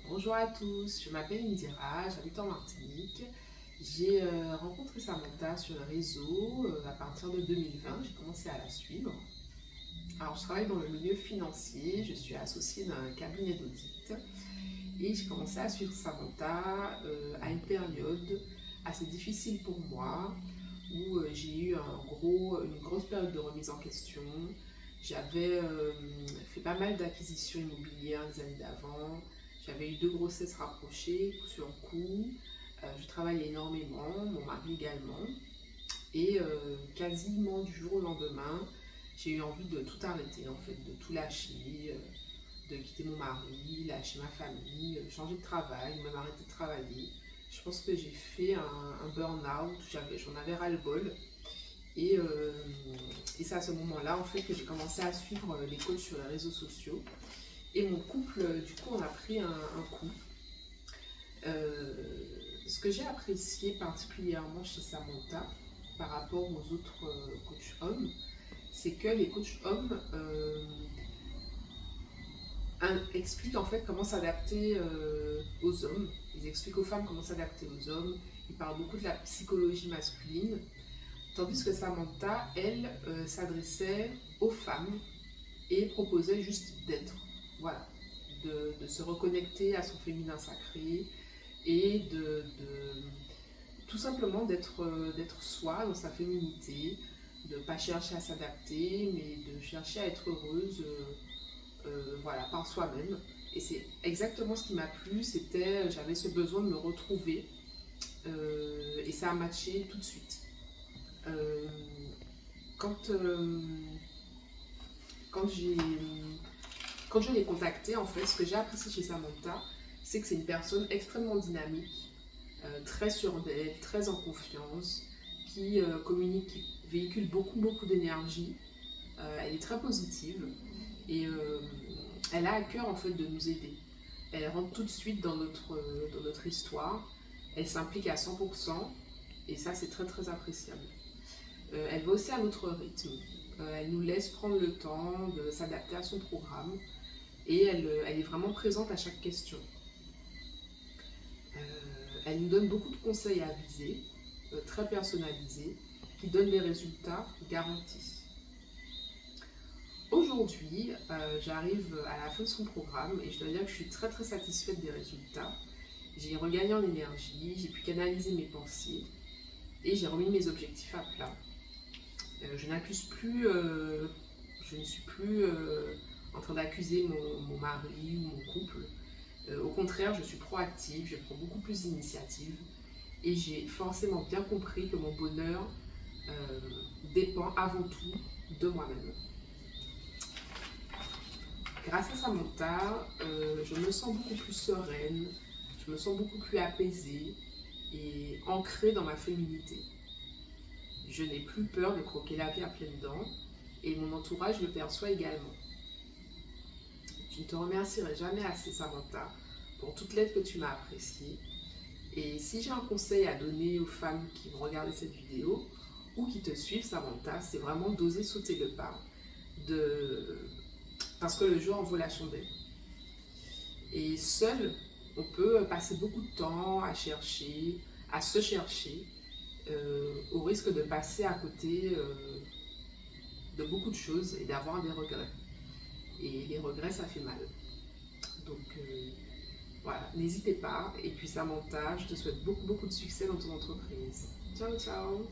Bonjour à tous, je m'appelle Indira, j'habite en Martinique. J'ai rencontré Samantha sur le réseau à partir de 2020, j'ai commencé à la suivre. Alors je travaille dans le milieu financier, je suis associée d'un cabinet d'audit et j'ai commencé à suivre Samantha à une période assez difficile pour moi où j'ai eu une grosse période de remise en question. J'avais fait pas mal d'acquisitions immobilières les années d'avant. J'avais eu 2 grossesses rapprochées, coup sur coup. Je travaillais énormément, mon mari également. Et quasiment du jour au lendemain, j'ai eu envie de tout arrêter, en fait, de tout lâcher, de quitter mon mari, lâcher ma famille, changer de travail, même arrêter de travailler. Je pense que j'ai fait un burn-out, j'en avais ras-le-bol. Et, euh, et c'est à ce moment-là, en fait, que j'ai commencé à suivre les coachs sur les réseaux sociaux. Et mon couple, du coup, on a pris un coup. Euh, Ce que j'ai apprécié particulièrement chez Samantha par rapport aux autres coachs hommes, c'est que les coachs hommes expliquent en fait comment s'adapter aux hommes. Ils expliquent aux femmes comment s'adapter aux hommes. Ils parlent beaucoup de la psychologie masculine. Tandis que Samantha, elle, s'adressait aux femmes et proposait juste d'être. Voilà. De se reconnecter à son féminin sacré et tout simplement d'être soi dans sa féminité, de ne pas chercher à s'adapter, mais de chercher à être heureuse voilà, par soi-même. Et c'est exactement ce qui m'a plu, j'avais ce besoin de me retrouver et ça a matché tout de suite. Euh, quand, euh, quand j'ai Quand je l'ai contactée, en fait, ce que j'ai apprécié chez Samantha, c'est que c'est une personne extrêmement dynamique, très sûre d'elle, très en confiance, qui communique, qui véhicule beaucoup d'énergie. Elle est très positive et elle a à cœur en fait de nous aider. Elle rentre tout de suite dans notre histoire, elle s'implique à 100% et ça c'est très appréciable. Elle va aussi à notre rythme, elle nous laisse prendre le temps de s'adapter à son programme et elle est vraiment présente à chaque question. Elle nous donne beaucoup de conseils à aviser, très personnalisés, qui donnent des résultats garantis. Aujourd'hui, j'arrive à la fin de son programme et je dois dire que je suis très satisfaite des résultats. J'ai regagné en énergie, j'ai pu canaliser mes pensées et j'ai remis mes objectifs à plat. Je n'accuse plus, je ne suis plus en train d'accuser mon mari ou mon couple. Au contraire, je suis proactive, je prends beaucoup plus d'initiatives et j'ai forcément bien compris que mon bonheur euh, dépend avant tout de moi-même. Grâce à Samantha, je me sens beaucoup plus sereine, je me sens beaucoup plus apaisée et ancrée dans ma féminité. Je n'ai plus peur de croquer la vie à pleines dents et mon entourage le perçoit également. Je ne te remercierai jamais assez, Samantha, pour toute l'aide que tu m'as appréciée. Et si j'ai un conseil à donner aux femmes qui vont regarder cette vidéo ou qui te suivent, Samantha, c'est vraiment d'oser sauter le pas, parce que le jeu en vaut la chandelle. Et seul, on peut passer beaucoup de temps à chercher, à se chercher, au risque de passer à côté de beaucoup de choses et d'avoir des regrets. Et les regrets, ça fait mal. Donc voilà, n'hésitez pas. Et puis Samantha, je te souhaite beaucoup de succès dans ton entreprise. Ciao, ciao!